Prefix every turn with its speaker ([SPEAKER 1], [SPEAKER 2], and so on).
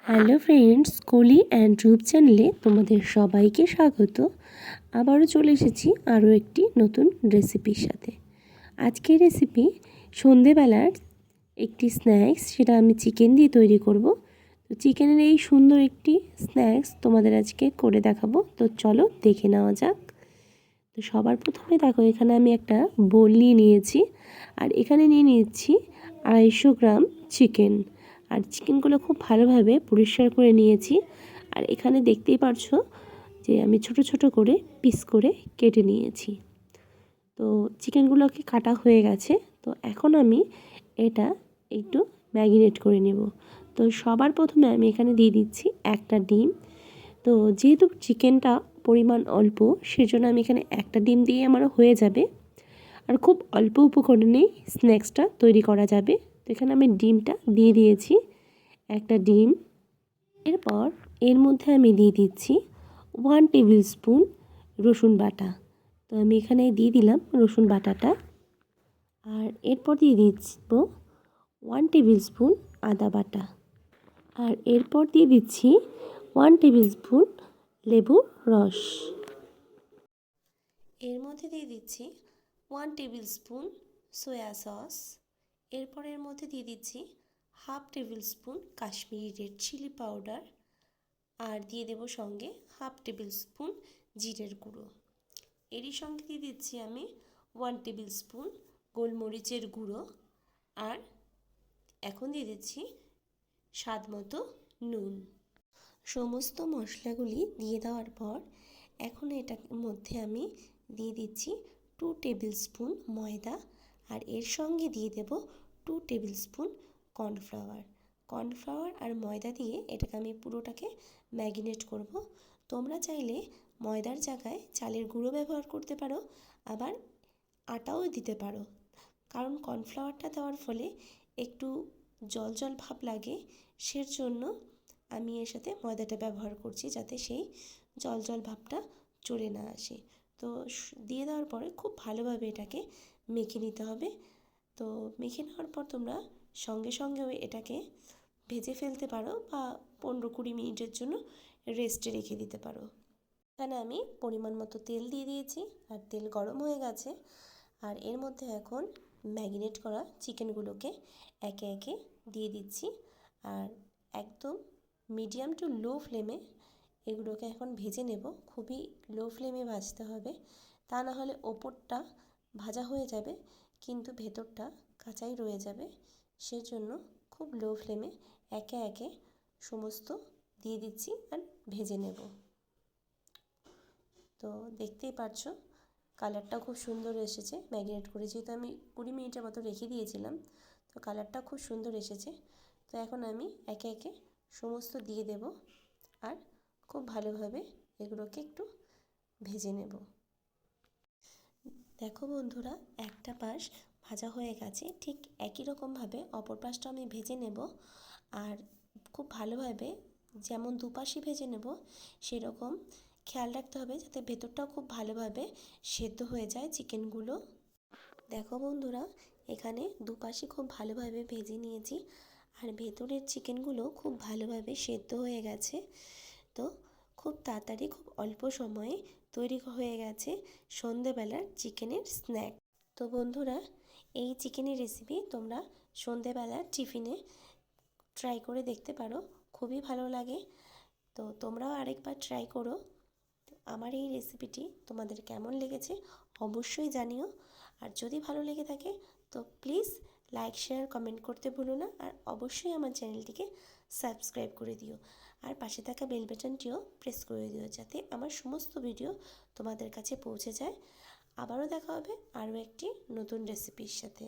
[SPEAKER 1] Hello friends, Koli and রূপ চ্যানেলে তোমাদের সবাইকে স্বাগত। আবারও চলে এসেছি আরও একটি নতুন রেসিপির সাথে। আজকের রেসিপি সন্ধেবেলার একটি স্ন্যাক্স, সেটা আমি চিকেন দিয়ে তৈরি করব। তো চিকেনের এই সুন্দর একটি স্ন্যাক্স তোমাদের আজকে করে দেখাবো। তো চলো দেখে নেওয়া যাক। তো সবার প্রথমে দেখো, এখানে আমি একটা বোল নিয়েছি, আর এখানে নিয়েছি 250 গ্রাম চিকেন। আর চিকেনগুলো খুব ভালোভাবে পরিষ্কার করে নিয়েছি। আর এখানে দেখতেই পারছো যে আমি ছোট ছোট করে পিস করে কেটে নিয়েছি। তো চিকেনগুলোকে কাটা হয়ে গেছে। তো এখন আমি এটা একটু ম্যারিনেট করে নেব। তো সবার প্রথমে আমি এখানে দিয়ে দিচ্ছি একটা ডিম। তো যেহেতু চিকেনটা পরিমাণ অল্প, সেজন্য আমি এখানে একটা ডিম দিয়ে আমার হয়ে যাবে। আর খুব অল্প উপকরণেই স্ন্যাক্সটা তৈরি করা যাবে। তো এখানে আমি ডিমটা দিয়ে দিয়েছি, একটা ডিম। এরপর এর মধ্যে আমি দিয়ে দিচ্ছি 1 টেবিল স্পুন রসুন বাটা। তো আমি এখানে দিয়ে দিলাম রসুন বাটাটা। আর এরপর দিয়ে দিচ্ছি 1 টেবিল স্পুন আদা বাটা। আর এরপর দিয়ে দিচ্ছি 1 টেবিল স্পুন লেবুর রস। এর মধ্যে দিয়ে দিচ্ছি 1 টেবিল স্পুন সয়া সস। এরপর এর মধ্যে দিয়ে দিচ্ছি half tablespoon Kashmiri red chilli powder. আর দিয়ে দেব সঙ্গে হাফ টেবিল স্পুন জিরের গুঁড়ো। এরই সঙ্গে দিয়ে দিচ্ছি আমি 1 টেবিল স্পুন গোলমরিচের গুঁড়ো। আর এখন দিয়ে দিচ্ছি স্বাদ মতো নুন। সমস্ত মশলাগুলি দিয়ে দেওয়ার পর এখন এটার মধ্যে আমি দিয়ে দিচ্ছি 2 টেবিল স্পুন ময়দা। আর এর সঙ্গে দিয়ে দেব 2 টেবিল স্পুন কর্নফ্লাওয়ার। কর্নফ্লাওয়ার আর ময়দা দিয়ে এটাকে আমি পুরোটাকে ম্যারিনেট করব। তোমরা চাইলে ময়দার জায়গায় চালের গুঁড়ো ব্যবহার করতে পারো, আবার আটাও দিতে পারো। কারণ কর্নফ্লাওয়ারটা দেওয়ার ফলে একটু জল জল ভাব লাগে, সেজন্য আমি এর সাথে ময়দাটা ব্যবহার করছি, যাতে সেই জল জল ভাবটা চলে না আসে। তো দিয়ে দেওয়ার পরে খুব ভালোভাবে এটাকে মেখে নিতে হবে। তো মেখে নেওয়ার পর তোমরা সঙ্গে সঙ্গেও এটাকে ভেজে ফেলতে পারো বা 15-20 মিনিটের জন্য রেস্টে রেখে দিতে পারো। এখানে আমি পরিমাণ মতো তেল দিয়ে দিয়েছি, আর তেল গরম হয়ে গেছে। আর এর মধ্যে এখন ম্যারিনেট করা চিকেনগুলোকে একে একে দিয়ে দিচ্ছি। আর একদম মিডিয়াম টু লো ফ্লেমে এগুলোকে এখন ভেজে নেব। খুবই লো ফ্লেমে ভাজতে হবে, তা না হলে ওপরটা ভাজা হয়ে যাবে কিন্তু ভেতরটা কাঁচাই রয়ে যাবে। সেজন্য খুব লো ফ্লেমে একে একে সমস্ত দিয়ে দিচ্ছি আর ভেজে নেব। তো দেখতেই পাচ্ছো কালারটা খুব সুন্দর এসেছে। ম্যারিনেট করে যেহেতু আমি 20 মিনিটের মতো রেখে দিয়েছিলাম, তো কালারটা খুব সুন্দর এসেছে। তো এখন আমি একে একে সমস্ত দিয়ে দেব, আর খুব ভালোভাবে এগুলোকে একটু ভেজে নেব। দেখো বন্ধুরা, একটা পাশ ভাজা হয়ে গেছে, ঠিক একই রকমভাবে অপর পাশটা আমি ভেজে নেব। আর খুব ভালোভাবে যেমন দুপাশই ভেজে নেব, সেরকম খেয়াল রাখতে হবে যাতে ভেতরটাও খুব ভালোভাবে সেদ্ধ হয়ে যায় চিকেনগুলো। দেখো বন্ধুরা, এখানে দুপাশই খুব ভালোভাবে ভেজে নিয়েছি, আর ভেতরের চিকেনগুলো খুব ভালোভাবে সেদ্ধ হয়ে গেছে। তো খুব তাড়াতাড়ি, খুব অল্প সময়ে তৈরি হয়ে গেছে সন্ধেবেলার চিকেনের স্ন্যাক। তো বন্ধুরা, এই চিকেনের রেসিপি তোমরা সন্ধেবেলার টিফিনে ট্রাই করে দেখতে পারো, খুবই ভালো লাগে। তো তোমরাও আরেকবার ট্রাই করো। আমার এই রেসিপিটি তোমাদের কেমন লেগেছে অবশ্যই জানিও। আর যদি ভালো লেগে থাকে তো প্লিজ লাইক, শেয়ার, কমেন্ট করতে ভুলো না। আর অবশ্যই আমার চ্যানেলটিকে সাবস্ক্রাইব করে দিও, আর পাশে থাকা বেল বাটনটিও প্রেস করে দিও, যাতে আমার সমস্ত ভিডিও তোমাদের কাছে পৌঁছে যায়। আবারও দেখা হবে আরও একটি নতুন রেসিপির সাথে।